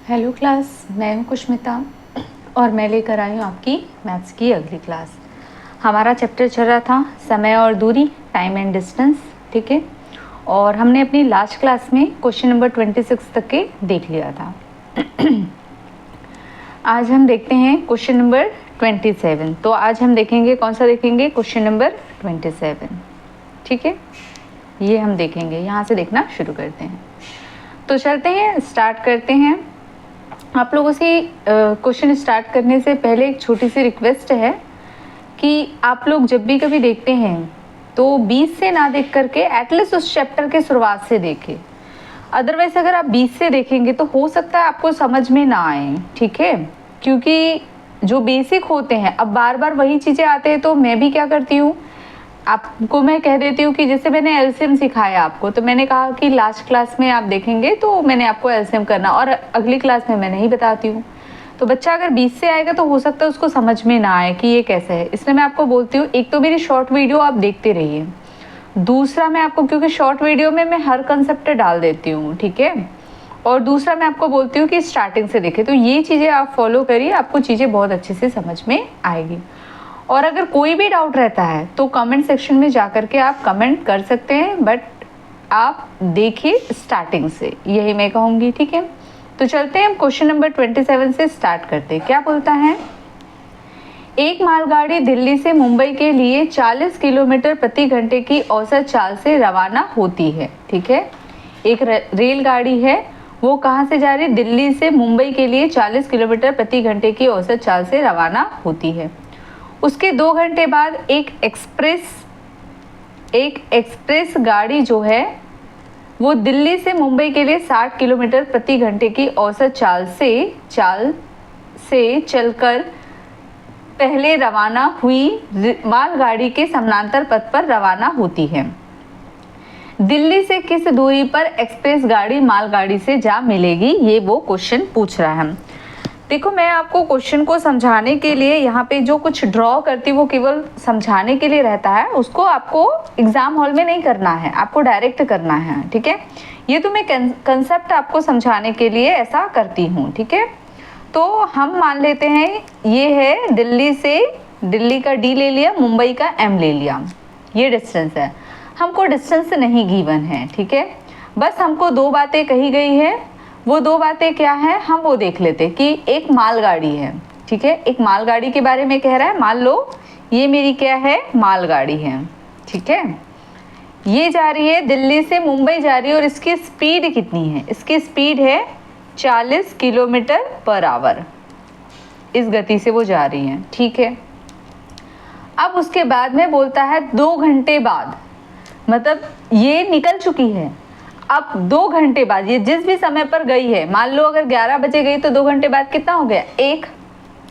Hello class, मैं हूँ कुष्मिता और मैं लेकर आई हूँ आपकी मैथ्स की अगली क्लास। हमारा चैप्टर चल रहा था समय और दूरी, टाइम एंड डिस्टेंस, ठीक है। और हमने अपनी लास्ट क्लास में क्वेश्चन नंबर 26 तक के देख लिया था। आज हम देखते हैं क्वेश्चन नंबर 27। तो आज हम देखेंगे, कौन सा देखेंगे? क्वेश्चन नंबर 27, ठीक है। ये हम देखेंगे, यहाँ से देखना शुरू करते हैं। तो चलते हैं, स्टार्ट करते हैं। आप लोगों से क्वेश्चन स्टार्ट करने से पहले एक छोटी सी रिक्वेस्ट है कि आप लोग जब भी कभी देखते हैं तो 20 से ना देख करके एटलीस्ट उस चैप्टर के शुरुआत से देखें। अदरवाइज अगर आप 20 से देखेंगे तो हो सकता है आपको समझ में ना आए, ठीक है। क्योंकि जो बेसिक होते हैं, अब बार बार वही चीज़ें आते हैं, तो मैं भी क्या करती हूँ, आपको मैं कह देती हूँ कि जैसे मैंने एलसीएम सिखाया आपको, तो मैंने कहा कि लास्ट क्लास में आप देखेंगे तो मैंने आपको एलसीएम करना, और अगली क्लास में मैं नहीं बताती हूँ। तो बच्चा अगर 20 से आएगा तो हो सकता है उसको समझ में ना आए कि ये कैसे है। इसलिए मैं आपको बोलती हूँ, एक तो मेरी शॉर्ट वीडियो आप देखते रहिए, दूसरा मैं आपको, क्योंकि शॉर्ट वीडियो में मैं हर कंसेप्ट डाल देती हूँ, ठीक है। और दूसरा मैं आपको बोलती हूँ कि स्टार्टिंग से देखें। तो ये चीज़ें आप फॉलो करिए, आपको चीज़ें बहुत अच्छे से समझ में आएगी। और अगर कोई भी डाउट रहता है तो कमेंट सेक्शन में जा कर के आप कमेंट कर सकते हैं, बट आप देखिए स्टार्टिंग से, यही मैं कहूँगी, ठीक है। तो चलते हैं, हम क्वेश्चन नंबर 27 से स्टार्ट करते हैं। क्या बोलता है? एक मालगाड़ी दिल्ली से मुंबई के लिए 40 किलोमीटर प्रति घंटे की औसत चाल से रवाना होती है, ठीक है। एक रेलगाड़ी है, वो कहाँ से जा रही है? दिल्ली से मुंबई के लिए 40 किलोमीटर प्रति घंटे की औसत चाल से रवाना होती है। उसके 2 घंटे बाद एक एक्सप्रेस गाड़ी जो है वो दिल्ली से मुंबई के लिए 60 किलोमीटर प्रति घंटे की औसत चाल से चलकर पहले रवाना हुई मालगाड़ी के समानांतर पथ पर रवाना होती है। दिल्ली से किस दूरी पर एक्सप्रेस गाड़ी मालगाड़ी से जा मिलेगी? ये वो क्वेश्चन पूछ रहा है। देखो, मैं आपको क्वेश्चन को समझाने के लिए यहाँ पे जो कुछ ड्रॉ करती वो केवल समझाने के लिए रहता है, उसको आपको एग्जाम हॉल में नहीं करना है, आपको डायरेक्ट करना है, ठीक है। ये तो मैं कंसेप्ट आपको समझाने के लिए ऐसा करती हूँ, ठीक है। तो हम मान लेते हैं ये है दिल्ली से, दिल्ली का डी ले लिया, मुंबई का एम ले लिया, ये डिस्टेंस है। हमको डिस्टेंस नहीं गिवन है, ठीक है। बस हमको 2 बातें कही गई है। वो 2 बातें क्या है, हम वो देख लेते कि एक मालगाड़ी है, ठीक है। एक मालगाड़ी के बारे में कह रहा है। मान लो ये मेरी क्या है? मालगाड़ी है, ठीक है। ये जा रही है दिल्ली से मुंबई जा रही है, और इसकी स्पीड कितनी है? इसकी स्पीड है 40 किलोमीटर पर आवर, इस गति से वो जा रही है, ठीक है। अब उसके बाद में बोलता है 2 घंटे बाद, मतलब ये निकल चुकी है। अब 2 घंटे बाद, ये जिस भी समय पर गई है, मान लो अगर 11 बजे गई तो 2 घंटे बाद कितना हो गया? 1।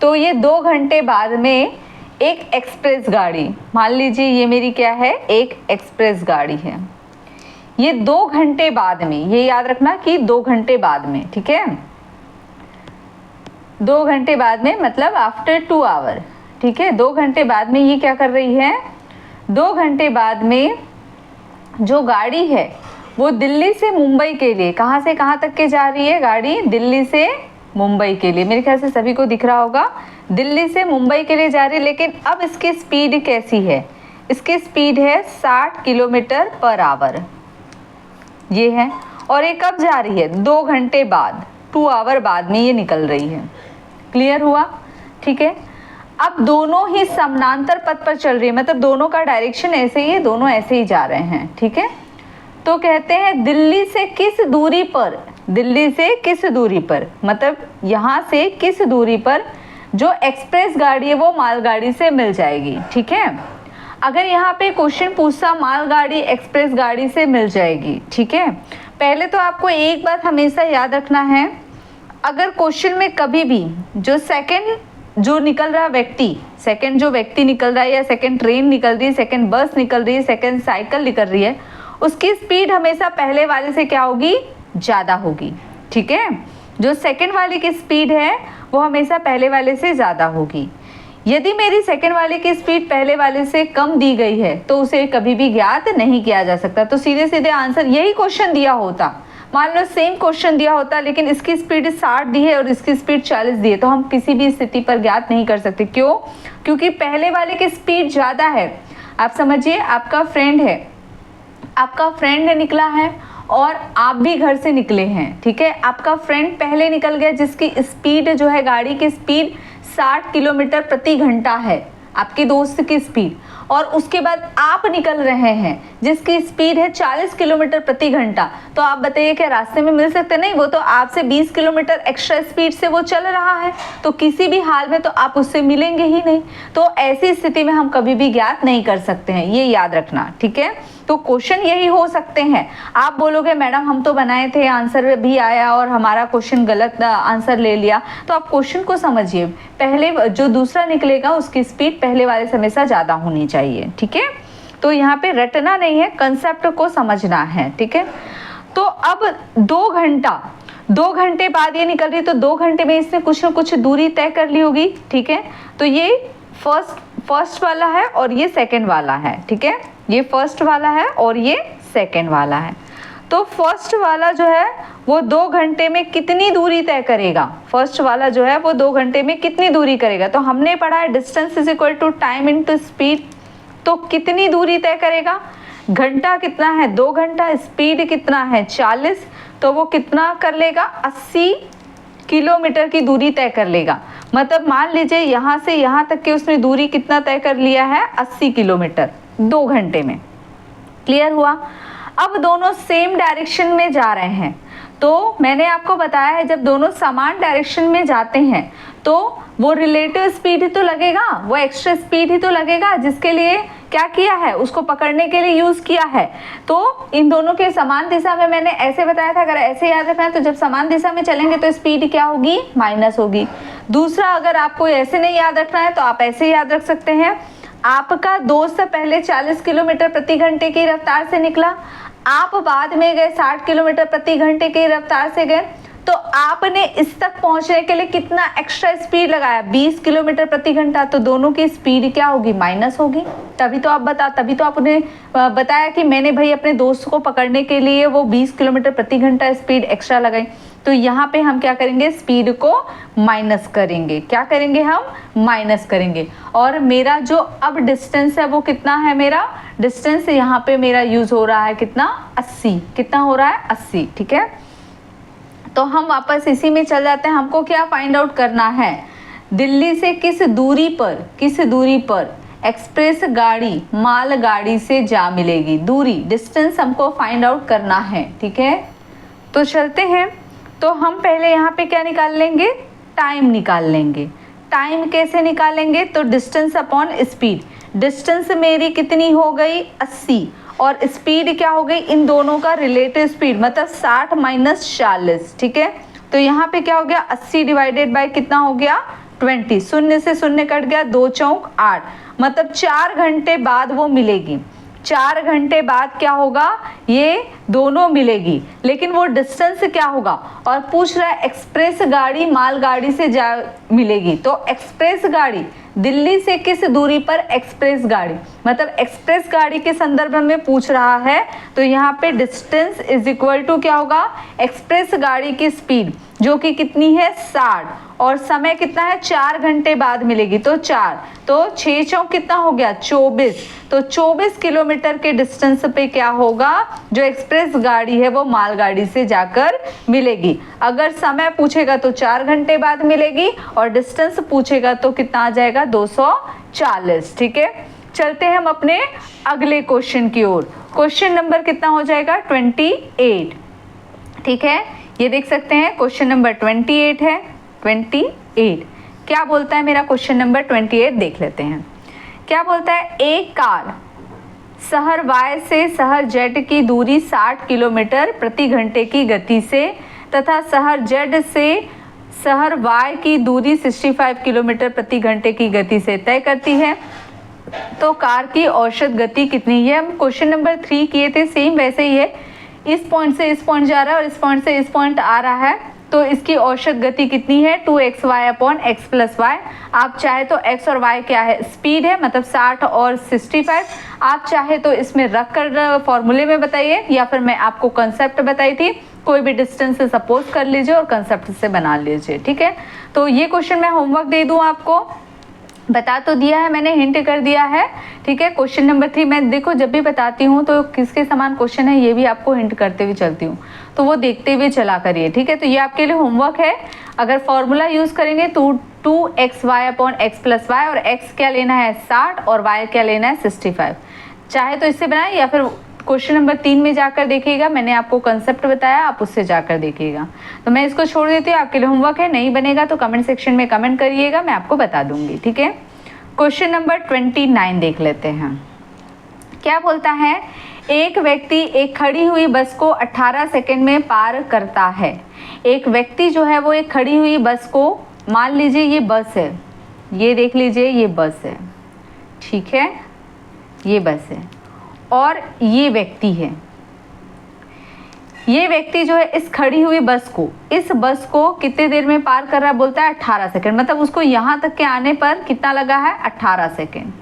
तो ये 2 घंटे बाद में एक एक्सप्रेस गाड़ी, मान लीजिए ये मेरी क्या है? एक एक्सप्रेस गाड़ी है। ये 2 घंटे बाद में, ये याद रखना कि 2 घंटे बाद में, ठीक है। 2 घंटे बाद में मतलब आफ्टर 2 आवर, ठीक है। 2 घंटे बाद में ये क्या कर रही है? 2 घंटे बाद में जो गाड़ी है वो दिल्ली से मुंबई के लिए, कहाँ से कहाँ तक के जा रही है गाड़ी? दिल्ली से मुंबई के लिए। मेरे ख्याल से सभी को दिख रहा होगा, दिल्ली से मुंबई के लिए जा रही है। लेकिन अब इसकी स्पीड कैसी है? इसकी स्पीड है 60 किलोमीटर पर आवर, ये है। और ये कब जा रही है? 2 घंटे बाद, 2 आवर बाद में ये निकल रही है। क्लियर हुआ? ठीक है। अब दोनों ही समानांतर पथ पर चल रही है, मतलब दोनों का डायरेक्शन ऐसे ही है, दोनों ऐसे ही जा रहे हैं, ठीक है। तो कहते हैं दिल्ली से किस दूरी पर, दिल्ली से किस दूरी पर, मतलब यहाँ से किस दूरी पर जो एक्सप्रेस गाड़ी है वो मालगाड़ी से मिल जाएगी, ठीक है। अगर यहाँ पे क्वेश्चन पूछता मालगाड़ी एक्सप्रेस गाड़ी से मिल जाएगी, ठीक है। पहले तो आपको एक बात हमेशा याद रखना है, अगर क्वेश्चन में कभी भी जो सेकंड जो निकल रहा व्यक्ति, सेकंड जो व्यक्ति निकल रहा है, या सेकंड ट्रेन निकल रही है, सेकंड बस निकल रही है, सेकंड साइकिल निकल रही है, उसकी स्पीड हमेशा पहले वाले से क्या होगी? ज़्यादा होगी, ठीक है। जो सेकंड वाले की स्पीड है वो हमेशा पहले वाले से ज़्यादा होगी। यदि मेरी सेकंड वाले की स्पीड पहले वाले से कम दी गई है तो उसे कभी भी ज्ञात नहीं किया जा सकता। तो सीधे सीधे आंसर यही क्वेश्चन दिया होता, मान लो सेम क्वेश्चन दिया होता लेकिन इसकी स्पीड 60 दी है और इसकी स्पीड 40 दी है, तो हम किसी भी स्थिति पर ज्ञात नहीं कर सकते। क्यों? क्योंकि पहले वाले की स्पीड ज़्यादा है। आप समझिए, आपका फ्रेंड है, आपका फ्रेंड निकला है और आप भी घर से निकले हैं, ठीक है। आपका फ्रेंड पहले निकल गया जिसकी स्पीड जो है, गाड़ी की स्पीड 60 किलोमीटर प्रति घंटा है, आपके दोस्त की स्पीड, और उसके बाद आप निकल रहे हैं जिसकी स्पीड है 40 किलोमीटर प्रति घंटा। तो आप बताइए क्या रास्ते में मिल सकते? नहीं, वो तो आपसे 20 किलोमीटर एक्स्ट्रा स्पीड से वो चल रहा है, तो किसी भी हाल में तो आप उससे मिलेंगे ही नहीं। तो ऐसी स्थिति में हम कभी भी ज्ञात नहीं कर सकते हैं, ये याद रखना, ठीक है। तो क्वेश्चन यही हो सकते हैं। आप बोलोगे मैडम हम तो बनाए थे, आंसर भी आया और हमारा क्वेश्चन गलत आंसर ले लिया, तो आप क्वेश्चन को समझिए। पहले जो दूसरा निकलेगा उसकी स्पीड पहले वाले से हमेशा ज़्यादा होनी चाहिए, ठीक है। तो यहाँ पे रटना नहीं है, कंसेप्ट को समझना है, ठीक है। तो अब 2 घंटे बाद ये निकल रही, तो 2 घंटे में इसने कुछ न कुछ दूरी तय कर ली होगी, ठीक है। तो ये फर्स्ट वाला है और ये सेकंड वाला है, ठीक है। ये फर्स्ट वाला है और ये सेकंड वाला है। तो फर्स्ट वाला जो है वो 2 घंटे में कितनी दूरी तय करेगा? फर्स्ट वाला जो है वो 2 घंटे में कितनी दूरी करेगा? तो हमने पढ़ा है distance is equal to time into speed. तो कितनी दूरी तय करेगा? घंटा कितना है? 2 घंटा। स्पीड कितना है? 40। तो वो कितना कर लेगा? 80 किलोमीटर की दूरी तय कर लेगा। मतलब मान लीजिए यहाँ से यहाँ तक की उसने दूरी कितना तय कर लिया है? 80 किलोमीटर 2 घंटे में। क्लियर हुआ? अब दोनों सेम डायरेक्शन में जा रहे हैं, तो मैंने आपको बताया है जब दोनों समान डायरेक्शन में जाते हैं तो वो रिलेटिव स्पीड ही तो लगेगा, वो एक्स्ट्रा स्पीड ही तो लगेगा जिसके लिए क्या किया है, उसको पकड़ने के लिए यूज़ किया है। तो इन दोनों के समान दिशा में मैंने ऐसे बताया था, अगर ऐसे याद रखना है तो जब समान दिशा में चलेंगे तो स्पीड क्या होगी? माइनस होगी। दूसरा, अगर आपको ऐसे नहीं याद रखना है तो आप ऐसे याद रख सकते हैं, आपका दोस्त पहले 40 किलोमीटर प्रति घंटे की रफ्तार से निकला, आप बाद में गए 60 किलोमीटर प्रति घंटे की रफ्तार से गए, तो आपने इस तक पहुंचने के लिए कितना एक्स्ट्रा स्पीड लगाया? 20 किलोमीटर प्रति घंटा। तो दोनों की स्पीड क्या होगी? माइनस होगी। तभी तो आपने बताया कि मैंने भाई अपने दोस्त को पकड़ने के लिए वो 20 किलोमीटर प्रति घंटा स्पीड एक्स्ट्रा लगाई। तो यहाँ पे हम क्या करेंगे? स्पीड को माइनस करेंगे। क्या करेंगे? हम माइनस करेंगे। और मेरा जो अब डिस्टेंस है वो कितना है? मेरा डिस्टेंस यहाँ पे मेरा यूज हो रहा है कितना? 80। कितना हो रहा है? 80, ठीक है। तो हम वापस इसी में चल जाते हैं। हमको क्या फाइंड आउट करना है? दिल्ली से किस दूरी पर एक्सप्रेस गाड़ी माल गाड़ी से जा मिलेगी? दूरी, डिस्टेंस हमको फाइंड आउट करना है, ठीक है। तो चलते हैं। तो हम पहले यहाँ पे क्या निकाल लेंगे? टाइम निकाल लेंगे। टाइम कैसे निकालेंगे? तो डिस्टेंस अपॉन स्पीड। डिस्टेंस मेरी कितनी हो गई? 80, और स्पीड क्या हो गई? इन दोनों का रिलेटिव स्पीड, मतलब 60 माइनस 40, ठीक है। तो यहाँ पे क्या हो गया? 80 डिवाइडेड बाय कितना हो गया? 20। शून्य से शून्य कट गया, 2 चौक 8, मतलब 4 घंटे बाद वो मिलेगी। 4 घंटे बाद क्या होगा? ये दोनों मिलेगी, लेकिन वो डिस्टेंस क्या होगा? और पूछ रहा है एक्सप्रेस गाड़ी मालगाड़ी से जा मिलेगी, तो एक्सप्रेस गाड़ी दिल्ली से किस दूरी पर एक्सप्रेस गाड़ी, मतलब एक्सप्रेस गाड़ी के संदर्भ में पूछ रहा है। तो यहाँ पे डिस्टेंस इज इक्वल टू क्या होगा? एक्सप्रेस गाड़ी की स्पीड जो कि कितनी है? 60, और समय कितना है? 4 घंटे बाद मिलेगी, तो 4, तो 6 चौक कितना हो गया? 24। तो 24 किलोमीटर के डिस्टेंस पे क्या होगा? जो एक्सप्रेस गाड़ी है वो मालगाड़ी से जाकर मिलेगी। अगर समय पूछेगा तो 4 घंटे बाद मिलेगी, और डिस्टेंस पूछेगा तो कितना आ जाएगा? 240, ठीक है। चलते हैं हम अपने अगले क्वेश्चन की ओर। क्वेश्चन नंबर कितना हो जाएगा? 28, ठीक है। ये देख सकते हैं क्वेश्चन नंबर 28 है। 28 क्या बोलता है? मेरा क्वेश्चन नंबर 28 देख लेते हैं। क्या बोलता है? एक कार शहर Y से शहर Z की दूरी 60 किलोमीटर प्रति घंटे की गति से तथा शहर Z से शहर Y की दूरी 65 किलोमीटर प्रति घंटे की गति से तय करती है, तो कार की औसत गति कितनी है? हम क्वेश्चन नंबर 3 किए थे, सेम वैसे ही है। इस पॉइंट से इस पॉइंट जा रहा है और इस पॉइंट से इस पॉइंट आ रहा है, तो इसकी औसत गति कितनी है 2xy upon x plus Y. आप चाहे तो x और y क्या है स्पीड है, मतलब 60 और 65। आप चाहे तो इसमें रख कर फॉर्मूले में बताइए, या फिर मैं आपको कंसेप्ट बताई थी, कोई भी डिस्टेंस से सपोज कर लीजिए और कंसेप्ट से बना लीजिए। ठीक है, तो ये क्वेश्चन मैं होमवर्क दे दूं आपको, बता तो दिया है मैंने, हिंट कर दिया है। ठीक है, क्वेश्चन नंबर 3 मैं देखो जब भी बताती हूँ तो किसके समान क्वेश्चन है ये भी आपको हिंट करते हुए चलती हूँ, तो वो देखते हुए चला करिए। ठीक है, तो ये आपके लिए होमवर्क है। अगर फॉर्मूला यूज करेंगे तो 2xy upon x plus y, और x क्या लेना है 60 और y क्या लेना है 65। चाहे तो इससे बनाए या फिर क्वेश्चन नंबर 3 में जाकर देखिएगा, मैंने आपको कंसेप्ट बताया, आप उससे जाकर देखिएगा। तो मैं इसको छोड़ देती हूँ, आपके लिए होमवर्क है। नहीं बनेगा तो कमेंट सेक्शन में कमेंट करिएगा, मैं आपको बता दूंगी। ठीक है, क्वेश्चन नंबर 29 देख लेते हैं। क्या बोलता है, एक व्यक्ति एक खड़ी हुई बस को 18 सेकंड में पार करता है। एक व्यक्ति जो है वो एक खड़ी हुई बस को, मान लीजिए ये बस है, ये देख लीजिए ये बस है, ठीक है, ये बस है और ये व्यक्ति है। ये व्यक्ति जो है इस खड़ी हुई बस को कितने देर में पार कर रहा है, बोलता है 18 सेकंड। मतलब उसको यहाँ तक के आने पर कितना लगा है 18 सेकंड,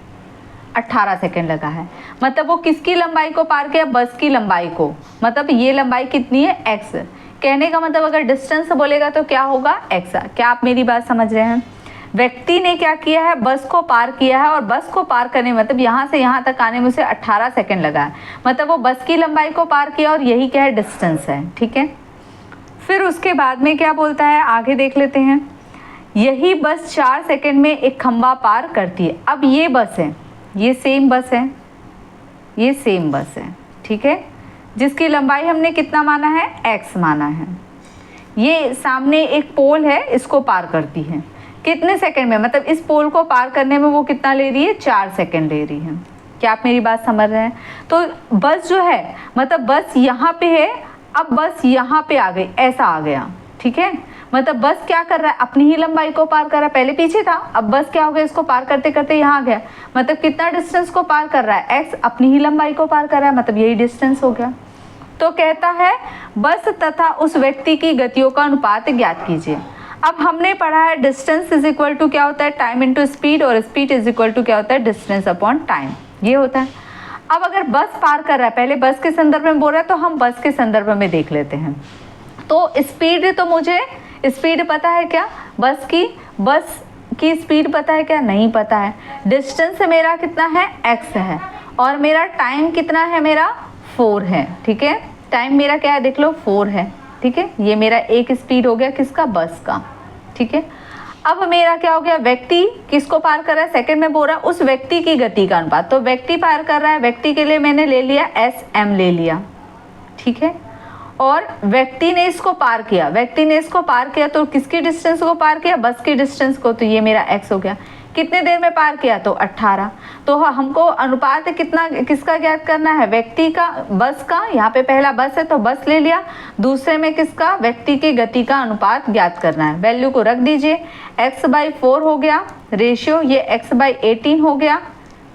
18 सेकंड लगा है। मतलब वो किसकी लंबाई को पार किया, बस की लंबाई को। मतलब ये लंबाई कितनी है x। कहने का मतलब अगर डिस्टेंस बोलेगा तो क्या होगा x। क्या आप मेरी बात समझ रहे हैं। व्यक्ति ने क्या किया है, बस को पार किया है, और बस को पार करने मतलब यहाँ से यहाँ तक आने में उसे 18 सेकंड लगा है। मतलब वो बस की लंबाई को पार किया और यही क्या है डिस्टेंस है। ठीक है, फिर उसके बाद में क्या बोलता है, आगे देख लेते हैं। यही बस 4 सेकंड में एक खंबा पार करती है। अब ये बस है, ये सेम बस है, ये सेम बस है, ठीक है, जिसकी लंबाई हमने कितना माना है x माना है। ये सामने एक पोल है, इसको पार करती है कितने सेकंड में, मतलब इस पोल को पार करने में वो कितना ले रही है 4 सेकंड ले रही है। क्या आप मेरी बात समझ रहे हैं। तो बस जो है मतलब बस यहाँ पे है, अब बस यहाँ पे आ गई, ऐसा आ गया। ठीक है, मतलब बस क्या कर रहा है, अपनी ही लंबाई को पार कर रहा है, पहले पीछे था, अब बस क्या हो गया, इसको पार करते करते यहाँ आ गया। मतलब कितना डिस्टेंस को पार कर रहा है x, अपनी ही लंबाई को पार कर रहा है, मतलब यही डिस्टेंस हो गया। तो कहता है बस तथा उस व्यक्ति की गतियों का अनुपात ज्ञात कीजिए। अब हमने पढ़ा है डिस्टेंस इज इक्वल टू क्या होता है टाइम इनटू स्पीड, और स्पीड इज इक्वल टू क्या होता है डिस्टेंस अपॉन टाइम, ये होता है। अब अगर बस पार कर रहा है, पहले बस के संदर्भ में बोल रहा है तो हम बस के संदर्भ में देख लेते हैं। तो स्पीड, तो मुझे स्पीड पता है क्या, बस की स्पीड पता है क्या, नहीं पता है। डिस्टेंस मेरा कितना है x है, और मेरा टाइम कितना है, मेरा 4 है। ठीक है, टाइम मेरा क्या है देख लो 4 है। ठीक है, ये मेरा एक स्पीड हो गया किसका, बस का। ठीक है, अब मेरा क्या हो गया, व्यक्ति किसको पार कर रहा है, सेकंड में बोल रहा है उस व्यक्ति की गति का अनुपात। तो व्यक्ति पार कर रहा है, व्यक्ति के लिए मैंने ले लिया sm ले लिया। ठीक है, और व्यक्ति ने इसको पार किया, व्यक्ति ने इसको पार किया तो किसकी डिस्टेंस को पार किया, बस की डिस्टेंस को। तो ये मेरा x हो गया। कितने देर में पार किया, तो 18। तो हमको अनुपात कितना किसका ज्ञात करना है, व्यक्ति का, बस का। यहाँ पे पहला बस है तो बस ले लिया, दूसरे में किसका, व्यक्ति की गति का अनुपात ज्ञात करना है। वैल्यू को रख दीजिए, x/4 हो गया रेशियो, ये x/18 हो गया।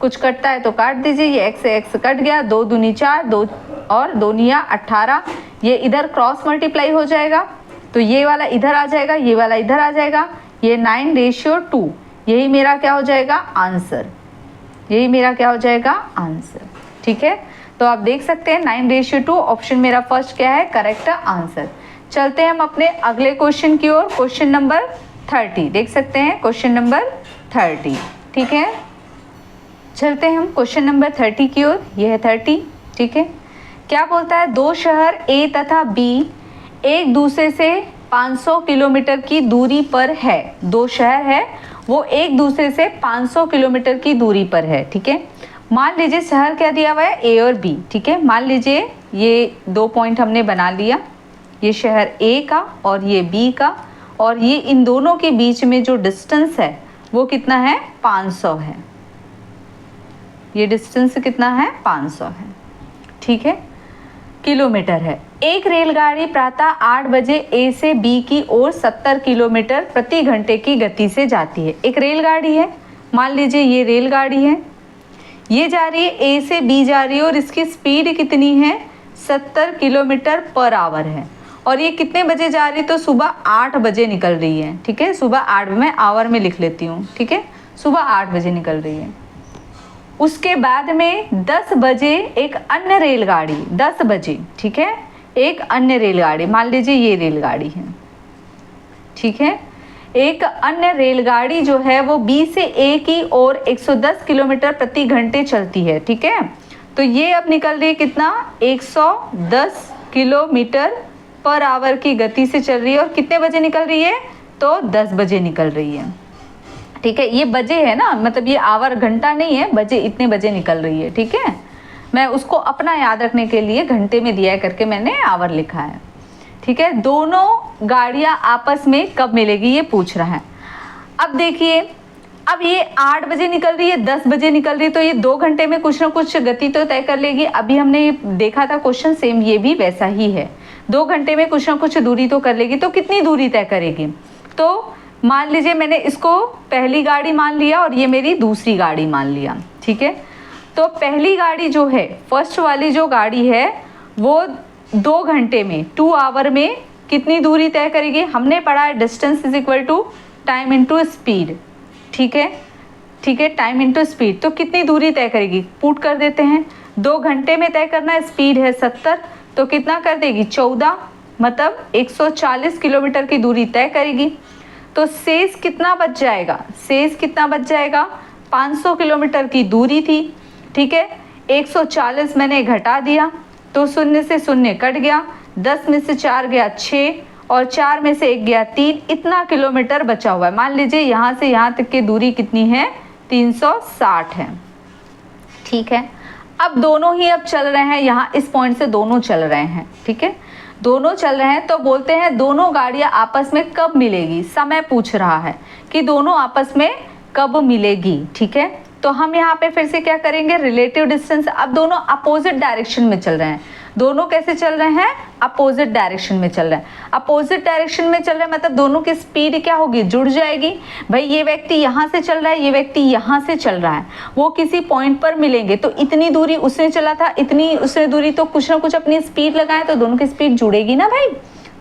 कुछ कटता है तो काट दीजिए, ये x से x कट गया, 2 दूनी 4, 2 और 2 निया 18। ये इधर क्रॉस मल्टीप्लाई हो जाएगा तो ये वाला इधर आ जाएगा, ये वाला इधर आ जाएगा, ये 9/2। यही मेरा क्या हो जाएगा आंसर, यही मेरा क्या हो जाएगा आंसर। ठीक है, तो आप देख सकते हैं 9/2 ऑप्शन मेरा फर्स्ट क्या है करेक्ट आंसर। चलते हैं हम अपने अगले क्वेश्चन की ओर, क्वेश्चन नंबर 30 देख सकते हैं, क्वेश्चन नंबर 30। ठीक है, चलते हैं हम क्वेश्चन नंबर 30 की ओर, यह है 30। ठीक है, क्या बोलता है, 2 शहर A तथा B एक दूसरे से 500 किलोमीटर की दूरी पर है। 2 शहर है वो एक दूसरे से 500 किलोमीटर की दूरी पर है। ठीक है, मान लीजिए शहर क्या दिया हुआ है, A और B। ठीक है, मान लीजिए ये 2 पॉइंट हमने बना लिया, ये शहर A का और ये B का, और ये इन दोनों के बीच में जो डिस्टेंस है वो कितना है 500 है। ये डिस्टेंस कितना है 500 है। ठीक है, किलोमीटर है। एक रेलगाड़ी प्रातः 8 बजे A से B की ओर 70 किलोमीटर प्रति घंटे की गति से जाती है। एक रेलगाड़ी है, मान लीजिए ये रेलगाड़ी है, ये जा रही है A से B जा रही है, और इसकी स्पीड कितनी है 70 किलोमीटर पर आवर है। और ये कितने बजे जा रही, तो सुबह 8 बजे निकल रही है। ठीक है, सुबह 8, मैं आवर में लिख लेती हूँ। ठीक है, सुबह 8 बजे निकल रही है। उसके बाद में 10 बजे एक अन्य रेलगाड़ी, 10 बजे, ठीक है, एक अन्य रेलगाड़ी, मान लीजिए ये रेलगाड़ी है। ठीक है, एक अन्य रेलगाड़ी जो है वो बी से ए की ओर 110 किलोमीटर प्रति घंटे चलती है। ठीक है, तो ये अब निकल रही है कितना, 110 किलोमीटर पर आवर की गति से चल रही है। और कितने बजे निकल रही है, तो 10 बजे निकल रही है। ठीक है, ये बजे है ना, मतलब ये आवर घंटा नहीं है, बजे, इतने बजे निकल रही है। ठीक है, मैं उसको अपना याद रखने के लिए घंटे में दिया करके मैंने आवर लिखा है। ठीक है, दोनों गाड़ियां आपस में कब मिलेगी ये पूछ रहा है। अब देखिए, अब ये 8 बजे निकल रही है, 10 बजे निकल रही है, तो ये 2 घंटे में कुछ ना कुछ गति तो तय कर लेगी। अभी हमने ये देखा था क्वेश्चन, सेम ये भी वैसा ही है, 2 घंटे में कुछ ना कुछ दूरी तो कर लेगी। तो कितनी दूरी तय करेगी, तो मान लीजिए मैंने इसको पहली गाड़ी मान लिया और ये मेरी दूसरी गाड़ी मान लिया। ठीक है, तो पहली गाड़ी जो है, फर्स्ट वाली जो गाड़ी है, वो 2 घंटे में, 2 आवर में कितनी दूरी तय करेगी। हमने पढ़ा है distance is equal to time into speed. ठीक है, ठीक है, टाइम इनटू स्पीड, तो कितनी दूरी तय करेगी, पुट कर देते हैं। 2 घंटे में तय करना है, स्पीड है 70, तो कितना कर देगी, 14, मतलब 140 किलोमीटर की दूरी तय करेगी। तो शेष कितना बच जाएगा, शेष कितना बच जाएगा, 500 किलोमीटर की दूरी थी। ठीक है, 140 मैंने घटा दिया, तो 0 से 0 कट गया, 10 में से 4 गया 6, और 4 में से 1 गया 3, इतना किलोमीटर बचा हुआ है। मान लीजिए यहाँ से यहाँ तक की दूरी कितनी है, 360 है। ठीक है, अब दोनों ही अब चल रहे हैं, यहाँ इस पॉइंट से दोनों चल रहे हैं। ठीक है, दोनों चल रहे हैं, तो बोलते हैं दोनों गाड़ियां आपस में कब मिलेगी, समय पूछ रहा है कि दोनों आपस में कब मिलेगी। ठीक है, तो हम यहाँ पे फिर से क्या करेंगे, रिलेटिव डिस्टेंस। अब दोनों अपोजिट डायरेक्शन में चल रहे हैं, दोनों कैसे चल रहे हैं, अपोजिट डायरेक्शन में चल रहे हैं। अपोजिट डायरेक्शन में चल रहे हैं मतलब दोनों की स्पीड क्या होगी, जुड़ जाएगी। भाई ये व्यक्ति यहाँ से चल रहा है, ये व्यक्ति यहाँ से चल रहा है, वो किसी पॉइंट पर मिलेंगे, तो इतनी दूरी उसने चला था, इतनी उसने दूरी, तो कुछ ना कुछ अपनी स्पीड लगाए, तो दोनों की स्पीड जुड़ेगी ना भाई,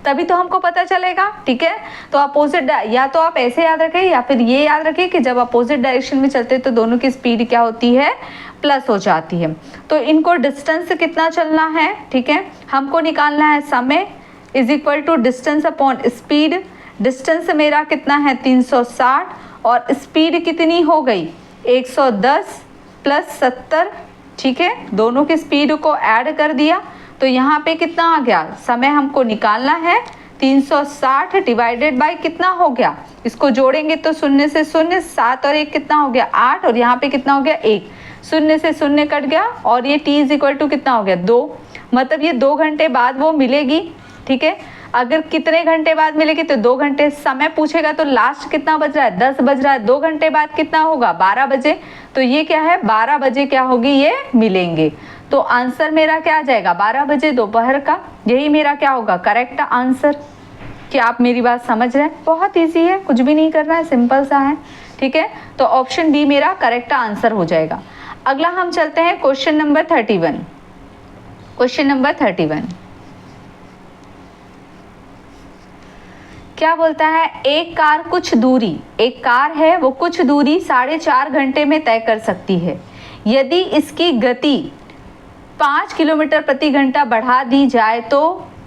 तभी तो हमको पता चलेगा। ठीक है, तो अपोजिट, या तो आप ऐसे याद रखें या फिर ये याद रखें कि जब अपोजिट डायरेक्शन में चलते हैं तो दोनों की स्पीड क्या होती है, प्लस हो जाती है। तो इनको डिस्टेंस कितना चलना है, ठीक है, हमको निकालना है समय is equal to distance upon speed. Distance मेरा कितना है 360 और स्पीड कितनी हो गई 110 प्लस 70। ठीक है, दोनों की स्पीड को ऐड कर दिया, तो यहाँ पे कितना आ गया, समय हमको निकालना है 360 डिवाइडेड बाय कितना हो गया, इसको जोड़ेंगे तो 0 से 0, 7 और 1 कितना हो गया 8, और यहाँ पे कितना हो गया 1, 0 से 0 कट गया, और ये t इज इक्वल टू कितना हो गया 2, मतलब ये 2 घंटे बाद वो मिलेगी। ठीक है, अगर कितने घंटे बाद मिलेगी, तो 2 घंटे। समय पूछेगा तो लास्ट कितना बज रहा है, 10 बज रहा है, 2 घंटे बाद कितना होगा 12 बजे, तो ये क्या है 12 बजे क्या होगी, ये मिलेंगे। तो आंसर मेरा क्या आ जाएगा 12 बजे दोपहर का, यही मेरा क्या होगा करेक्ट आंसर। क्या आप मेरी बात समझ रहे हैं, बहुत ईजी है, कुछ भी नहीं करना है, सिंपल सा है। ठीक है, तो ऑप्शन बी मेरा करेक्ट आंसर हो जाएगा। अगला हम चलते हैं क्वेश्चन नंबर 31। क्वेश्चन नंबर 31 क्या बोलता है, एक कार कुछ दूरी, एक कार है वो कुछ दूरी 4.5 घंटे में तय कर सकती है। यदि इसकी गति 5 किलोमीटर प्रति घंटा बढ़ा दी जाए तो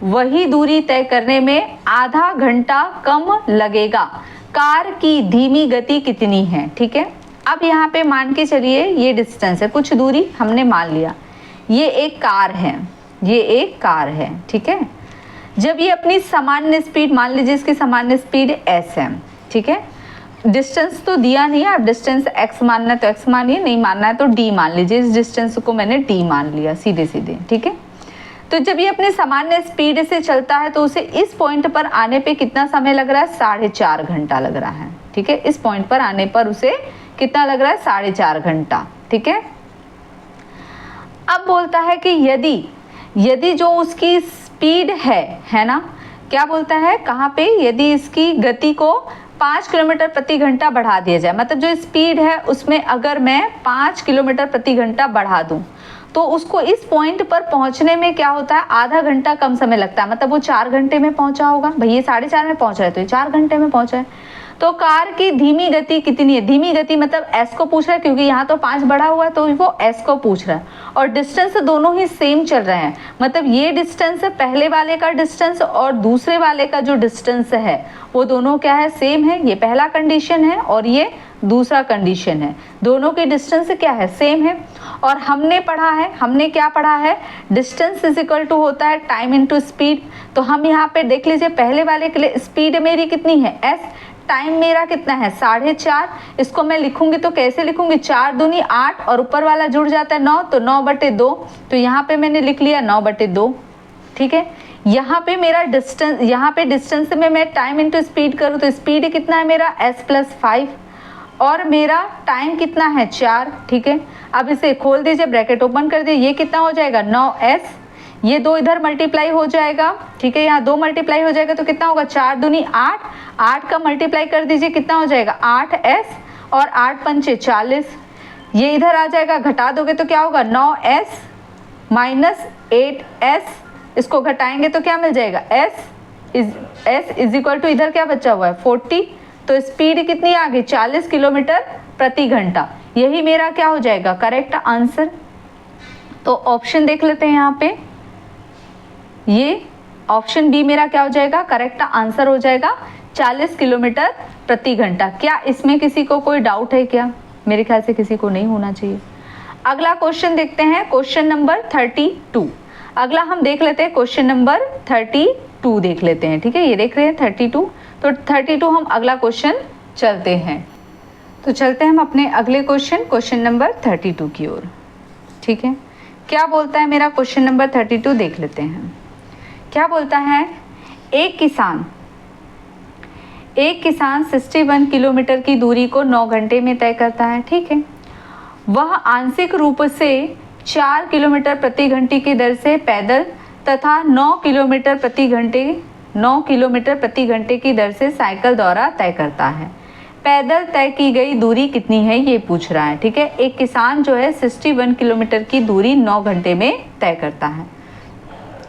वही दूरी तय करने में आधा घंटा कम लगेगा। कार की धीमी गति कितनी है। ठीक है, अब यहाँ पे मान के चलिए ये डिस्टेंस है, कुछ दूरी हमने मान लिया, ये एक कार है, ये एक कार है। ठीक है, जब ये अपनी सामान्य स्पीड, मान लीजिए इसकी सामान्य स्पीड s है। ठीक है, डिस्टेंस तो दिया नहीं है, आप डिस्टेंस x मानना है तो x मानिए, नहीं मानना है तो d मान लीजिए, इस डिस्टेंस को मैंने d मान लिया सीधे सीधे। ठीक है, तो जब ये अपने सामान्य स्पीड से चलता है तो उसे इस पॉइंट पर आने पे कितना समय लग रहा है, 4.5 घंटा लग रहा है। ठीक है, इस पॉइंट पर आने पर उसे कितना लग रहा है, 4.5 घंटा। ठीक है, अब बोलता है कि यदि जो उसकी स्पीड है ना, क्या बोलता है, कहाँ पे, यदि इसकी गति को 5 किलोमीटर प्रति घंटा बढ़ा दिया जाए, मतलब जो स्पीड है उसमें अगर मैं 5 किलोमीटर प्रति घंटा बढ़ा दूं तो उसको इस पॉइंट पर पहुंचने में क्या होता है, आधा घंटा कम समय लगता है, मतलब वो 4 घंटे में पहुंचा होगा। भाई ये 4:30 में पहुंच रहा है तो ये 4 घंटे में पहुंचा है। तो कार की धीमी गति कितनी है, धीमी गति मतलब s को पूछ रहा है, क्योंकि यहाँ तो 5 बढ़ा हुआ है तो वो s को पूछ रहा है, और डिस्टेंस दोनों ही सेम चल रहे हैं, मतलब ये डिस्टेंस पहले वाले का डिस्टेंस और दूसरे वाले का जो डिस्टेंस है वो दोनों क्या है, सेम है। ये पहला कंडीशन है और ये दूसरा कंडीशन है, दोनों की डिस्टेंस क्या है, सेम है। और हमने पढ़ा है, हमने क्या पढ़ा है, डिस्टेंस इज इक्वल टू होता है टाइम इनटू स्पीड। तो हम यहाँ पे देख लीजिए, पहले वाले के लिए स्पीड मेरी कितनी है s, टाइम मेरा कितना है 4.5। इसको मैं लिखूंगी तो कैसे लिखूंगी, 4 दूनी 8 और ऊपर वाला जुड़ जाता है 9, तो 9/2। तो यहाँ पे मैंने लिख लिया 9/2, ठीक है। यहाँ पे मेरा डिस्टेंस, यहाँ पे डिस्टेंस में मैं टाइम इंटू स्पीड करूँ तो स्पीड कितना है मेरा s+5 और मेरा टाइम कितना है 4, ठीक है। अब इसे खोल दीजिए, ब्रैकेट ओपन कर दीजिए, ये कितना हो जाएगा 9s, ये 2 इधर मल्टीप्लाई हो जाएगा, ठीक है, यहाँ 2 मल्टीप्लाई हो जाएगा तो कितना होगा 4 दूनी 8, 8 का मल्टीप्लाई कर दीजिए कितना हो जाएगा 8s और 8 पंचे 40, ये इधर आ जाएगा, घटा दोगे तो क्या होगा 9s माइनस 8s, इसको घटाएंगे तो क्या मिल जाएगा s इज इक्वल टू इधर क्या बचा हुआ है 40, तो स्पीड कितनी आ गई 40 किलोमीटर प्रति घंटा। यही मेरा क्या हो जाएगा करेक्ट आंसर। तो ऑप्शन देख लेते हैं यहाँ पे, ये ऑप्शन बी मेरा क्या हो जाएगा करेक्ट आंसर हो जाएगा 40 किलोमीटर प्रति घंटा। क्या इसमें किसी को कोई डाउट है क्या, मेरे ख्याल से किसी को नहीं होना चाहिए। अगला क्वेश्चन देखते हैं, क्वेश्चन नंबर 32। अगला हम देख लेते हैं क्वेश्चन नंबर 32 देख लेते हैं, ठीक है, ये देख रहे हैं 32। तो 32 हम अगला क्वेश्चन चलते हैं, तो चलते हैं हम अपने अगले क्वेश्चन नंबर 32 की ओर, ठीक है। क्या बोलता है मेरा क्वेश्चन नंबर 32 देख लेते हैं। क्या बोलता है, एक किसान 61 किलोमीटर की दूरी को 9 घंटे में तय करता है, ठीक है। वह आंशिक रूप से 4 किलोमीटर प्रति घंटे की दर से पैदल तथा 9 किलोमीटर प्रति घंटे की दर से साइकिल द्वारा तय करता है। पैदल तय की गई दूरी कितनी है ये पूछ रहा है, ठीक है। एक किसान जो है 61 किलोमीटर की दूरी 9 घंटे में तय करता है।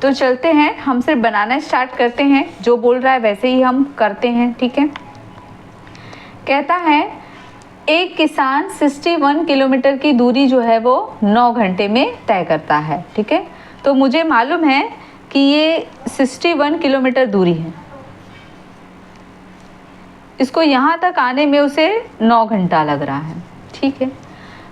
तो चलते हैं, हम सिर्फ बनाना स्टार्ट करते हैं, जो बोल रहा है वैसे ही हम करते हैं, ठीक है। कहता है एक किसान 61 किलोमीटर की दूरी जो है वो 9 घंटे में तय करता है, ठीक है। तो मुझे मालूम है कि ये 61 किलोमीटर दूरी है, इसको यहाँ तक आने में उसे 9 घंटा लग रहा है, ठीक है।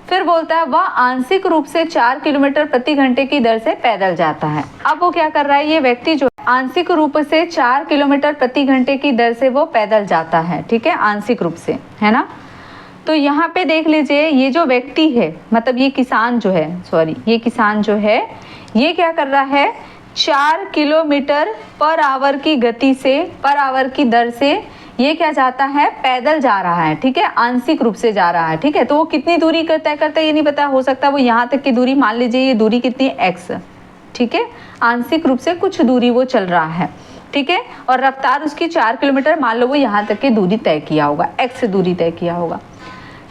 फिर बोलता है वह आंशिक रूप से 4 किलोमीटर प्रति घंटे की दर से पैदल जाता है। अब वो क्या कर रहा है, ये व्यक्ति जो आंशिक रूप से 4 किलोमीटर प्रति घंटे की दर से वो पैदल जाता है, ठीक है, आंशिक रूप से, है ना। तो यहाँ पे देख लीजिए, ये जो व्यक्ति है, मतलब ये किसान जो है, ये किसान जो है ये क्या कर रहा है, 4 किलोमीटर पर आवर की गति से, पर आवर की दर से ये क्या जाता है, पैदल जा रहा है, ठीक है, आंशिक रूप से जा रहा है, ठीक है। तो वो कितनी दूरी तय करता है ये नहीं पता, हो सकता है वो यहाँ तक की दूरी, मान लीजिए ये दूरी कितनी है x, ठीक है, आंशिक रूप से कुछ दूरी वो चल रहा है, ठीक है, और रफ्तार उसकी 4 किलोमीटर, मान लो वो यहाँ तक की दूरी तय किया होगा, x दूरी तय किया होगा।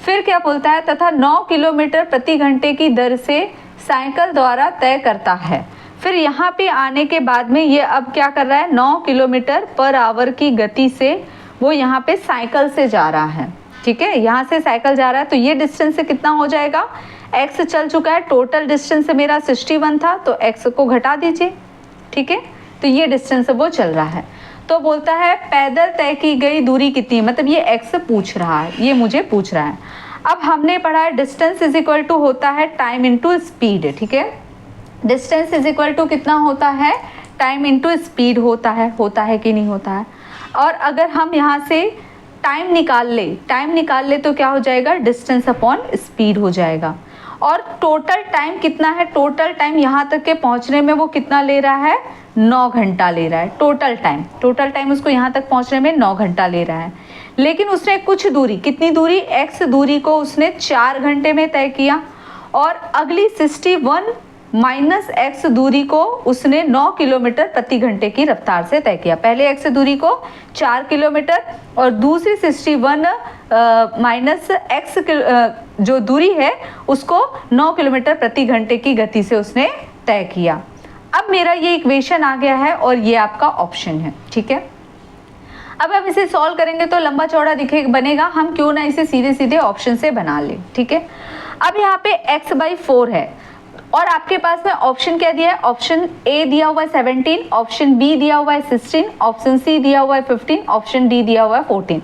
फिर क्या बोलता है, तथा 9 किलोमीटर प्रति घंटे की दर से साइकिल द्वारा तय करता है। फिर यहाँ पे आने के बाद में ये अब क्या कर रहा है, 9 किलोमीटर पर आवर की गति से वो यहाँ पे साइकिल से जा रहा है, ठीक है, यहाँ से साइकिल जा रहा है। तो ये डिस्टेंस से कितना हो जाएगा, x चल चुका है, टोटल डिस्टेंस मेरा 61 था, तो x को घटा दीजिए, ठीक है। तो ये डिस्टेंस वो चल रहा है। तो बोलता है पैदल तय की गई दूरी कितनी है, मतलब ये x पूछ रहा है, ये मुझे पूछ रहा है। अब हमने पढ़ा है डिस्टेंस इज इक्वल टू होता है टाइम इंटू स्पीड, ठीक है। डिस्टेंस इज इक्वल टू कितना होता है, टाइम इंटू स्पीड होता है कि नहीं होता है। और अगर हम यहाँ से टाइम निकाल ले तो क्या हो जाएगा, डिस्टेंस अपॉन स्पीड हो जाएगा। और टोटल टाइम कितना है, टोटल टाइम यहाँ तक के पहुँचने में वो कितना ले रहा है, 9 घंटा ले रहा है। टोटल टाइम उसको यहाँ तक पहुँचने में 9 घंटा ले रहा है। लेकिन उसने कुछ दूरी, कितनी दूरी, x दूरी को उसने 4 घंटे में तय किया, और अगली 61 -x दूरी को उसने 9 किलोमीटर प्रति घंटे की रफ्तार से तय किया। पहले x दूरी को 4 किलोमीटर और दूसरी 61 -x जो दूरी है उसको 9 किलोमीटर प्रति घंटे की गति से उसने तय किया। अब मेरा ये इक्वेशन आ गया है और ये आपका ऑप्शन है, ठीक है। अब हम इसे सॉल्व करेंगे तो लंबा चौड़ा बनेगा, हम क्यों ना इसे सीधे सीधे ऑप्शन से बना लें, ठीक है। अब यहाँ पे x/4 है और आपके पास में ऑप्शन क्या दिया है, ऑप्शन ए दिया हुआ है 17, ऑप्शन बी दिया हुआ है 16, ऑप्शन सी दिया हुआ है 15, ऑप्शन डी दिया हुआ है 14।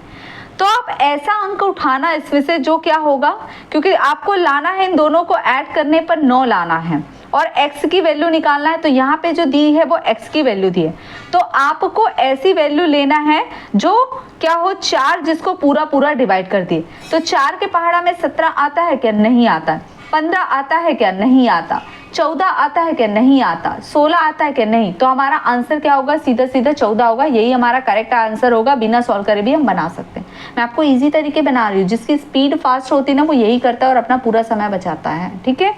तो आप ऐसा अंक उठाना इसमें से जो क्या होगा, क्योंकि आपको लाना है इन दोनों को ऐड करने पर 9 लाना है और x की वैल्यू निकालना है, तो यहाँ पे जो दी है वो x की वैल्यू दी है, तो आपको ऐसी वैल्यू लेना है जो क्या हो 4 जिसको पूरा पूरा डिवाइड कर दिए। तो 4 के पहाड़ा में 17 आता है क्या, नहीं आता। 15 आता है क्या, नहीं आता। 14 आता है क्या, नहीं आता। 16 आता है क्या, नहीं। तो हमारा आंसर क्या होगा, सीधा सीधा 14 होगा। यही हमारा करेक्ट आंसर होगा, बिना सॉल्व करे भी हम बना सकते हैं। मैं आपको इजी तरीके बना रही हूँ, जिसकी स्पीड फास्ट होती है ना वो यही करता है और अपना पूरा समय बचाता है, ठीक है।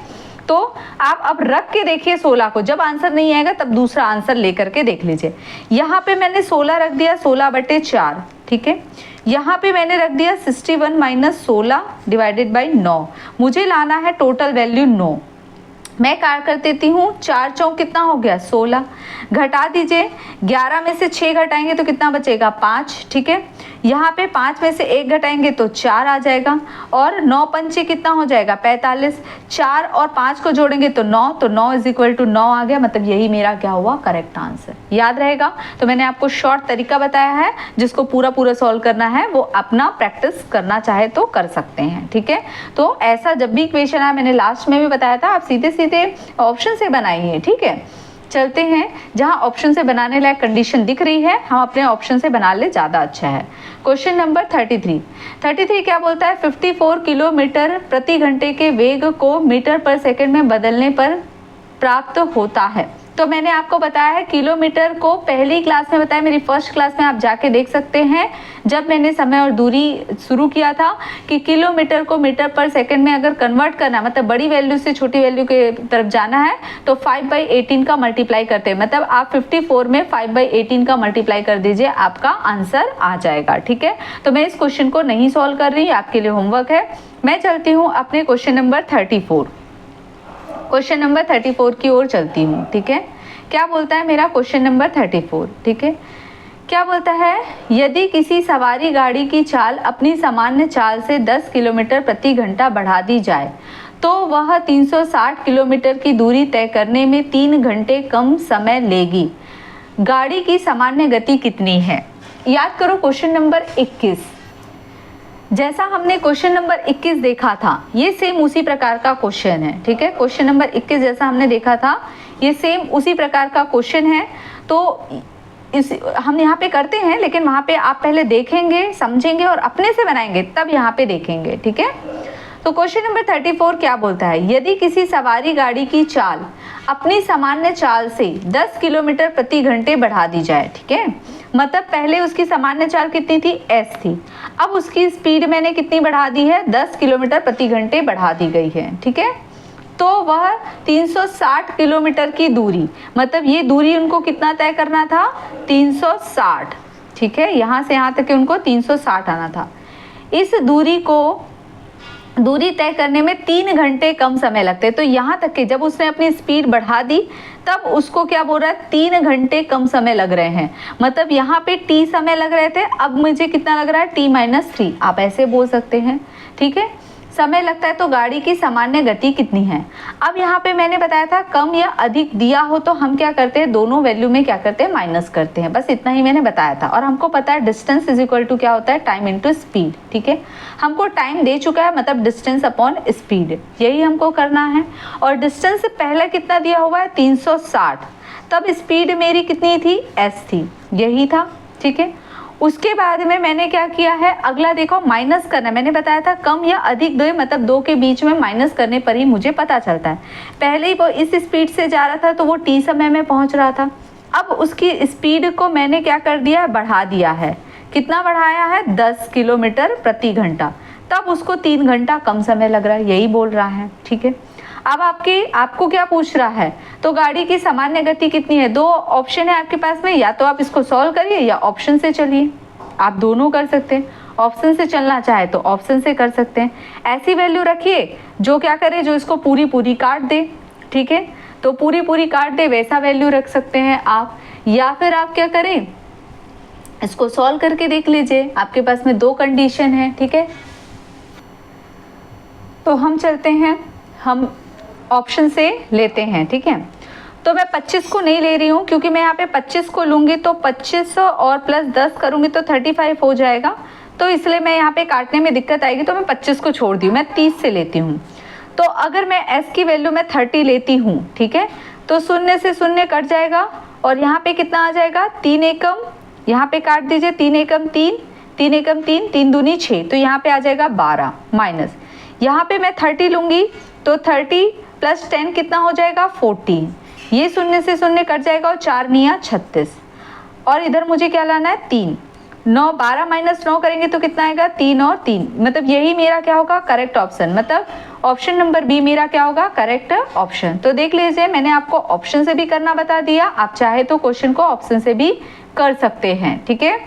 तो आप अब रख के देखिए 16 को, जब आंसर नहीं आएगा तब दूसरा आंसर लेकर के देख लीजिए। यहाँ पे मैंने 16 रख दिया, 16/4, ठीक है। यहाँ पे मैंने रख दिया 61 - 16 डिवाइडेड बाई 9। मुझे लाना है टोटल वैल्यू 9। मैं क्या कर देती हूँ, 4 चौक कितना हो गया 16, घटा दीजिए। 11 में से 6 घटाएंगे तो कितना बचेगा 5, ठीक है। यहाँ पे 5 में से 1 घटाएंगे तो 4 आ जाएगा और 9 पंचे कितना हो जाएगा 45। 4 और 5 को जोड़ेंगे तो 9, तो 9 = 9 आ गया। मतलब यही मेरा क्या हुआ करेक्ट आंसर। याद रहेगा। तो मैंने आपको शॉर्ट तरीका बताया है, जिसको पूरा पूरा सॉल्व करना है वो अपना प्रैक्टिस करना चाहे तो कर सकते हैं, ठीक है। तो ऐसा जब भी इक्वेशन आया, मैंने लास्ट में भी बताया था, आप सीधे सीधे ऑप्शन से बनाइए, ठीक है। चलते हैं जहां ऑप्शन से बनाने लायक कंडीशन दिख रही है, हम अपने ऑप्शन से बना ले, ज़्यादा अच्छा है। क्वेश्चन नंबर 33 क्या बोलता है, 54 किलोमीटर प्रति घंटे के वेग को मीटर पर सेकंड में बदलने पर प्राप्त होता है। तो मैंने आपको बताया है किलोमीटर को पहली क्लास में बताया, मेरी फर्स्ट क्लास में आप जाके देख सकते हैं, जब मैंने समय और दूरी शुरू किया था कि किलोमीटर को मीटर पर सेकंड में अगर कन्वर्ट करना, मतलब बड़ी वैल्यू से छोटी वैल्यू के तरफ जाना है तो 5/18 का मल्टीप्लाई करते हैं। मतलब आप 54 में 5/18 का मल्टीप्लाई कर दीजिए, आपका आंसर आ जाएगा, ठीक है। तो मैं इस क्वेश्चन को नहीं सॉल्व कर रही, आपके लिए होमवर्क है। मैं चलती हूँ अपने क्वेश्चन नंबर 34 की ओर चलती हूँ, ठीक है। क्या बोलता है मेरा क्वेश्चन नंबर 34, ठीक है। क्या बोलता है, यदि किसी सवारी गाड़ी की चाल अपनी सामान्य चाल से 10 किलोमीटर प्रति घंटा बढ़ा दी जाए तो वह 360 किलोमीटर की दूरी तय करने में 3 घंटे कम समय लेगी। गाड़ी की सामान्य गति कितनी है। याद करो क्वेश्चन नंबर 21, जैसा हमने क्वेश्चन नंबर 21 देखा था, ये सेम उसी प्रकार का क्वेश्चन है, ठीक है। क्वेश्चन नंबर 21 जैसा हमने देखा था, ये सेम उसी प्रकार का क्वेश्चन है। तो हम यहाँ पे करते हैं, लेकिन वहाँ पे आप पहले देखेंगे, समझेंगे और अपने से बनाएंगे, तब यहाँ पे देखेंगे, ठीक है। तो क्वेश्चन नंबर 34 क्या बोलता है, यदि किसी सवारी गाड़ी की चाल अपनी सामान्य चाल से 10 किलोमीटर प्रति घंटे बढ़ा दी जाए, ठीक है। मतलब पहले उसकी सामान्य चाल कितनी थी, s थी, अब उसकी स्पीड मैंने कितनी बढ़ा दी है, 10 किलोमीटर प्रति घंटे बढ़ा दी गई है, ठीक है। तो वह 360 किलोमीटर की दूरी, मतलब ये दूरी उनको कितना तय करना था, 360, ठीक है। यहाँ से यहाँ तक उनको 360 आना था। इस दूरी तय करने में 3 घंटे कम समय लगते। तो यहाँ तक कि जब उसने अपनी स्पीड बढ़ा दी तब उसको क्या बोल रहा है, 3 घंटे कम समय लग रहे हैं। मतलब यहाँ पे t समय लग रहे थे, अब मुझे कितना लग रहा है, t-3, आप ऐसे बोल सकते हैं, ठीक है। समय लगता है तो गाड़ी की सामान्य गति कितनी है। अब यहाँ पे मैंने बताया था कम या अधिक दिया हो तो हम क्या करते हैं, दोनों वैल्यू में क्या करते हैं, माइनस करते हैं। बस इतना ही मैंने बताया था। और हमको पता है डिस्टेंस = क्या होता है, टाइम इनटू स्पीड, ठीक है। हमको टाइम दे चुका है, मतलब डिस्टेंस अपॉन स्पीड, यही हमको करना है। और डिस्टेंस पहले कितना दिया हुआ है, 360, तब स्पीड मेरी कितनी थी, s थी, यही था, ठीक है। उसके बाद में मैंने क्या किया है, अगला देखो माइनस करना। मैंने बताया था कम या अधिक दो, मतलब 2 के बीच में माइनस करने पर ही मुझे पता चलता है। पहले ही वो इस स्पीड से जा रहा था तो वो t समय में पहुंच रहा था। अब उसकी स्पीड को मैंने क्या कर दिया, बढ़ा दिया है। कितना बढ़ाया है, 10 किलोमीटर प्रति घंटा, तब उसको 3 घंटा कम समय लग रहा है, यही बोल रहा है, ठीक है। अब आपको क्या पूछ रहा है, तो गाड़ी की सामान्य गति कितनी है। दो ऑप्शन है आपके पास में, या तो आप इसको सॉल्व करिए या ऑप्शन से चलिए, आप दोनों कर सकते हैं। ऑप्शन से चलना चाहे तो ऑप्शन से कर सकते हैं। ऐसी वैल्यू रखिए जो क्या करे, जो इसको पूरी पूरी काट दे, ठीक है, तो पूरी पूरी काट दे वैसा वैल्यू रख सकते हैं आप, या फिर आप क्या करें, इसको सॉल्व करके देख लीजिए। आपके पास में दो कंडीशन है, ठीक है। तो हम चलते हैं, हम ऑप्शन से लेते हैं, ठीक है। तो मैं 25 को नहीं ले रही हूँ, क्योंकि मैं यहाँ पे 25 को लूँगी तो 25 और प्लस 10 करूँगी तो 35 हो जाएगा, तो इसलिए मैं यहाँ पे काटने में दिक्कत आएगी, तो मैं 25 को छोड़ दी हूँ, मैं 30 से लेती हूँ। तो अगर मैं s की वैल्यू मैं 30 लेती हूँ, ठीक है, तो शून्य से शून्य कट जाएगा और यहाँ पे कितना आ जाएगा, 3 एकम, यहाँ पे काट दीजिए, 3 एकम 3, 3 एकम 3, 3 दूनी 6, तो यहाँ पे आ जाएगा 12 माइनस, यहाँ पे मैं 30 लूँगी तो 30 प्लस 10 कितना हो जाएगा 40, ये शून्य से शून्य कट जाएगा और 4 निया 36, और इधर मुझे क्या लाना है 3, 9, 12 माइनस 9 करेंगे तो कितना आएगा 3 और 3, मतलब यही मेरा क्या होगा करेक्ट ऑप्शन, मतलब ऑप्शन नंबर बी मेरा क्या होगा करेक्ट ऑप्शन। तो देख लीजिए मैंने आपको ऑप्शन से भी करना बता दिया, आप चाहे तो क्वेश्चन को ऑप्शन से भी कर सकते हैं, ठीक है,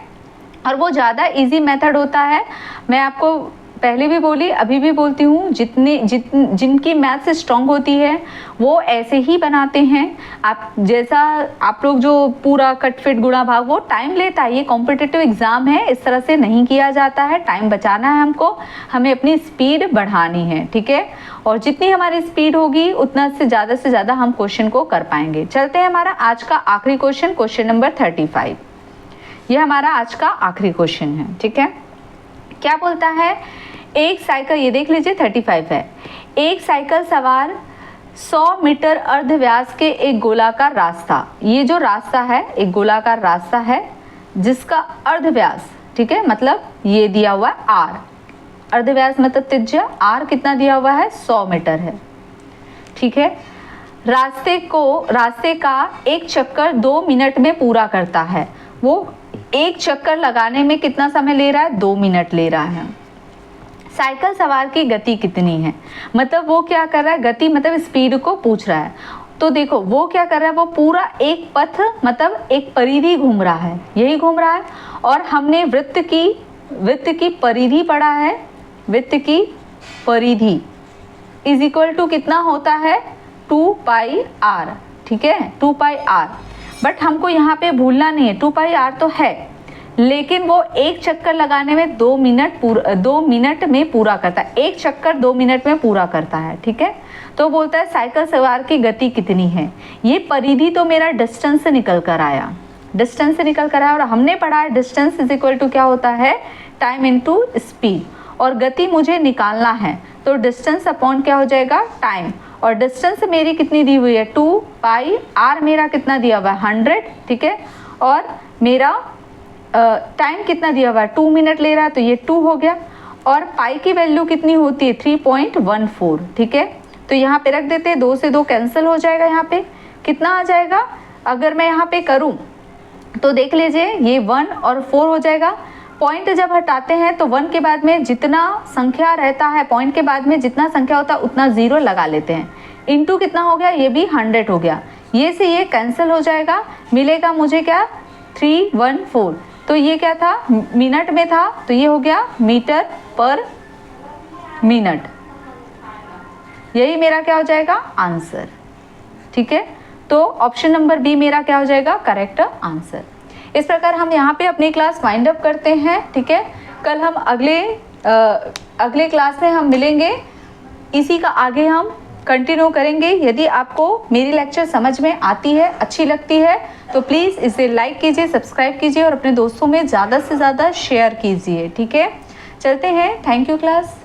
और वो ज़्यादा इजी मेथड होता है। मैं आपको पहले भी बोली, अभी भी बोलती हूँ, जिनकी मैथ्स स्ट्रांग होती है वो ऐसे ही बनाते हैं। आप जैसा आप लोग जो पूरा कट फिट गुणा भाग, वो टाइम लेता है, ये कॉम्पिटिटिव एग्जाम है, इस तरह से नहीं किया जाता है। टाइम बचाना है हमको, हमें अपनी स्पीड बढ़ानी है, ठीक है, और जितनी हमारी स्पीड होगी उतना से ज़्यादा हम क्वेश्चन को कर पाएंगे। चलते हैं हमारा आज का आखिरी क्वेश्चन, क्वेश्चन नंबर 35। ये हमारा आज का आखिरी क्वेश्चन है, ठीक है। क्या बोलता है, एक साइकिल, ये देख लीजिए 35 है, एक साइकिल सवार 100 मीटर अर्धव्यास के एक गोलाकार रास्ता, ये जो रास्ता है एक गोलाकार रास्ता है जिसका अर्धव्यास, ठीक है, मतलब ये दिया हुआ है r, अर्धव्यास मतलब त्रिज्या, r कितना दिया हुआ है 100 मीटर है, ठीक है। रास्ते का एक चक्कर 2 मिनट में पूरा करता है। वो एक चक्कर लगाने में कितना समय ले रहा है, 2 मिनट ले रहा है। साइकिल सवार की गति कितनी है, मतलब वो क्या कर रहा है, गति मतलब स्पीड को पूछ रहा है। तो देखो वो क्या कर रहा है, वो पूरा एक पथ मतलब एक परिधि घूम रहा है, यही घूम रहा है, और हमने वृत्त की परिधि पढ़ा है। वृत्त की परिधि इज इक्वल टू कितना होता है 2 पाई r, ठीक है, 2 पाई r, बट हमको यहाँ पे भूलना नहीं है 2 पाई r तो है, लेकिन वो एक चक्कर लगाने में 2 मिनट में पूरा करता है, एक चक्कर 2 मिनट में पूरा करता है, ठीक है। तो बोलता है साइकिल सवार की गति कितनी है। ये परिधि तो मेरा डिस्टेंस से निकल कर आया, डिस्टेंस से निकल कर आया, और हमने पढ़ा है डिस्टेंस इज इक्वल टू क्या होता है टाइम इनटू स्पीड, और गति मुझे निकालना है तो डिस्टेंस अपॉन क्या हो जाएगा टाइम, और डिस्टेंस मेरी कितनी दी हुई है 2 पाई r, मेरा कितना दिया हुआ है 100, ठीक है, और मेरा टाइम कितना दिया हुआ है 2 मिनट ले रहा है, तो ये 2 हो गया, और पाई की वैल्यू कितनी होती है 3.14, ठीक है। तो यहाँ पे रख देते हैं, 2 से 2 कैंसिल हो जाएगा, यहाँ पे कितना आ जाएगा, अगर मैं यहाँ पे करूँ तो देख लीजिए ये 1 और 4 हो जाएगा। पॉइंट जब हटाते हैं तो 1 के बाद में जितना संख्या रहता है, पॉइंट के बाद में जितना संख्या होता है उतना 0 लगा लेते हैं, इनटू कितना हो गया, ये भी 100 हो गया, ये से ये कैंसिल हो जाएगा, मिलेगा मुझे क्या 314, तो ये क्या था मिनट में था, तो ये हो गया मीटर पर मिनट, यही मेरा क्या हो जाएगा आंसर, ठीक है। तो ऑप्शन नंबर बी मेरा क्या हो जाएगा करेक्ट आंसर। इस प्रकार हम यहाँ पे अपनी क्लास वाइंड अप करते हैं, ठीक है। कल हम अगले क्लास में हम मिलेंगे, इसी का आगे हम कंटिन्यू करेंगे। यदि आपको मेरी लेक्चर समझ में आती है, अच्छी लगती है, तो प्लीज़ इसे लाइक कीजिए, सब्सक्राइब कीजिए और अपने दोस्तों में ज़्यादा से ज़्यादा शेयर कीजिए, ठीक है। चलते हैं, थैंक यू क्लास।